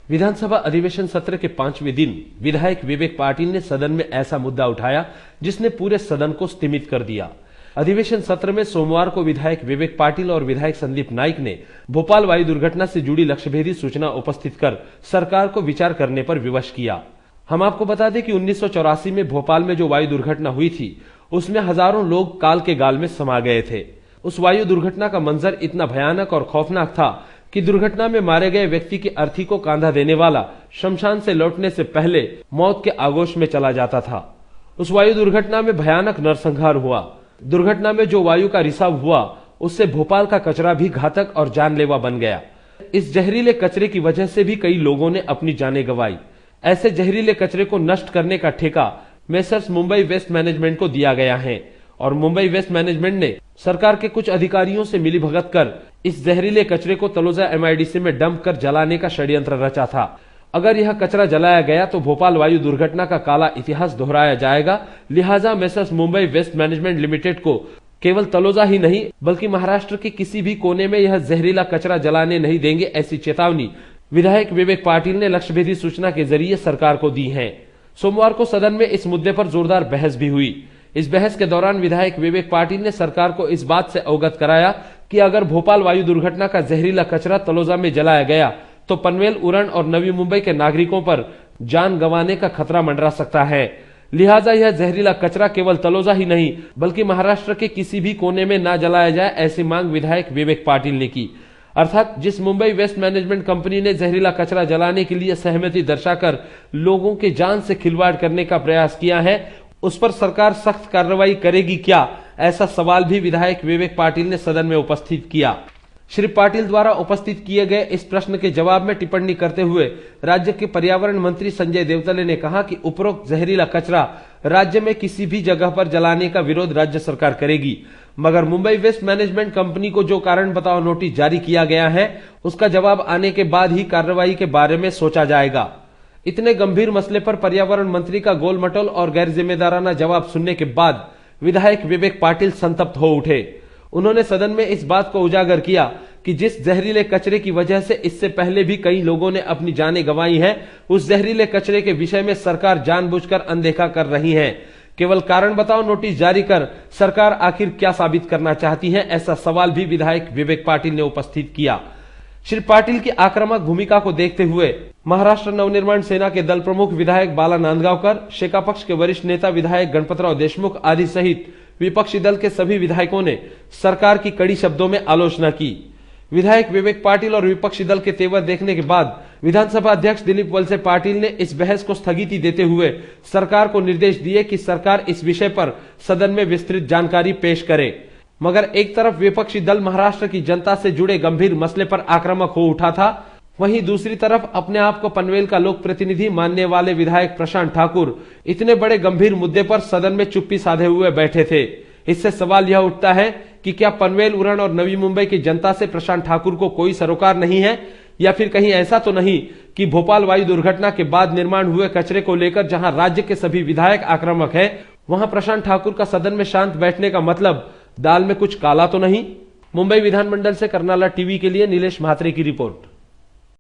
विधानसभा अधिवेशन सत्र के 5वें दिन विधायक विवेक पाटिल ने सदन में ऐसा मुद्दा उठाया जिसने पूरे सदन को स्तिमित कर दिया। अधिवेशन सत्र में सोमवार को विधायक विवेक पाटिल और विधायक संदीप नाइक ने भोपाल वायु दुर्घटना से जुड़ी लक्ष्यभेदी सूचना उपस्थित कर सरकार को विचार करने पर विवश किया। हम आपको बता दें कि 1984 में भोपाल में जो वायु दुर्घटना हुई थी उसमें हजारों लोग काल के गाल में समा गए थे। उस वायु दुर्घटना का मंजर इतना भयानक और खौफनाक था कि दुर्घटना में मारे गए व्यक्ति की अर्थी को कांधा देने वाला शमशान से लौटने से पहले मौत के आगोश में चला जाता था। उस वायु दुर्घटना में भयानक नरसंहार हुआ। दुर्घटना में जो वायु का रिसाव हुआ उससे भोपाल का कचरा भी घातक और जानलेवा बन गया। इस जहरीले कचरे की वजह से भी कई लोगों ने अपनी जानें गंवाई। ऐसे जहरीले कचरे को नष्ट करने का ठेका मेसर्स मुंबई वेस्ट मैनेजमेंट को दिया गया है और मुंबई वेस्ट मैनेजमेंट ने सरकार के कुछ अधिकारियों से मिलीभगत कर इस जहरीले कचरे को तलोजा MIDC में डंप कर जलाने का षड्यंत्र रचा था। अगर यह कचरा जलाया गया तो भोपाल वायु दुर्घटना का काला इतिहास दोहराया जाएगा। लिहाजा messrs Mumbai West Management Limited को केवल तलोजा ही नहीं बल्कि महाराष्ट्र के किसी भी कोने में यह जहरीला कचरा जलाने नहीं देंगे, ऐसी चेतावनी विधायक विवेक पाटिल ने लक्ष्यभेदी सूचना के जरिए सरकार को दी है। सोमवार को सदन में इस मुद्दे पर जोरदार बहस भी हुई। इस बहस के दौरान विधायक विवेक पाटिल ने सरकार को इस बात से अवगत कराया कि अगर भोपाल वायु दुर्घटना का जहरीला कचरा तलोजा में जलाया गया तो पनवेल, उरण और नवी मुंबई के नागरिकों पर जान गंवाने का खतरा मंडरा सकता है। लिहाजा यह जहरीला कचरा केवल तलोजा ही नहीं बल्कि महाराष्ट्र के किसी भी कोने में न जलाया जाए, ऐसी मांग विधायक विवेक पाटिल ने की। अर्थात जिस मुंबई वेस्ट मैनेजमेंट कंपनी ने जहरीला कचरा जलाने के लिए सहमति दर्शाकर लोगों के जान से खिलवाड़ करने का प्रयास किया है उस पर सरकार सख्त कार्रवाई करेगी क्या, ऐसा सवाल भी विधायक विवेक पाटिल ने सदन में उपस्थित किया। श्री पाटिल द्वारा उपस्थित किए गए इस प्रश्न के जवाब में टिप्पणी करते हुए राज्य के पर्यावरण मंत्री संजय देवतले ने कहा कि उपरोक्त जहरीला कचरा राज्य में किसी भी जगह पर जलाने का विरोध राज्य सरकार करेगी, मगर मुंबई वेस्ट मैनेजमेंट कंपनी को जो कारण बताओ नोटिस जारी किया गया है उसका जवाब आने के बाद ही कार्रवाई के बारे में सोचा जाएगा। इतने गंभीर मसले पर पर्यावरण मंत्री का गोलमटोल और गैर जिम्मेदाराना जवाब सुनने के बाद विधायक विवेक पाटिल संतप्त हो उठे। उन्होंने सदन में इस बात को उजागर किया कि जिस जहरीले कचरे की वजह से इससे पहले भी कई लोगों ने अपनी जानें गंवाई हैं, उस जहरीले कचरे के विषय में सरकार जानबूझकर अनदेखा कर रही है। केवल कारण बताओ नोटिस जारी कर सरकार आखिर क्या साबित करना चाहती है, ऐसा सवाल भी विधायक विवेक पाटिल ने उपस्थित किया। श्री पाटिल की आक्रामक भूमिका को देखते हुए महाराष्ट्र नवनिर्माण सेना के दल प्रमुख विधायक बाला नांदगांवकर, शेका पक्ष के वरिष्ठ नेता विधायक गणपतराव देशमुख आदि सहित विपक्षी दल के सभी विधायकों ने सरकार की कड़ी शब्दों में आलोचना की। विधायक विवेक पाटिल और विपक्षी दल के तेवर देखने के बाद विधानसभा अध्यक्ष दिलीप वलसे पाटिल ने इस बहस को स्थगिति देते हुए सरकार को निर्देश दिए कि सरकार इस विषय पर सदन में विस्तृत जानकारी पेश करे। मगर एक तरफ विपक्षी दल महाराष्ट्र की जनता से जुड़े गंभीर मसले पर आक्रामक हो उठा था, वहीं दूसरी तरफ अपने आप को पनवेल का लोक प्रतिनिधि मानने वाले विधायक प्रशांत ठाकुर इतने बड़े गंभीर मुद्दे पर सदन में चुप्पी साधे हुए बैठे थे। इससे सवाल यह उठता है कि क्या पनवेल, उरण और नवी मुंबई की जनता से प्रशांत ठाकुर को कोई सरोकार नहीं है, या फिर कहीं ऐसा तो नहीं कि भोपाल वायु दुर्घटना के बाद निर्माण हुए कचरे को लेकर जहां राज्य के सभी विधायक आक्रामक हैं, वहां प्रशांत ठाकुर का सदन में शांत बैठने का मतलब दाल में कुछ काला तो नहीं। मुंबई विधानमंडल से करनाला टीवी के लिए नीलेश म्हात्रे की रिपोर्ट।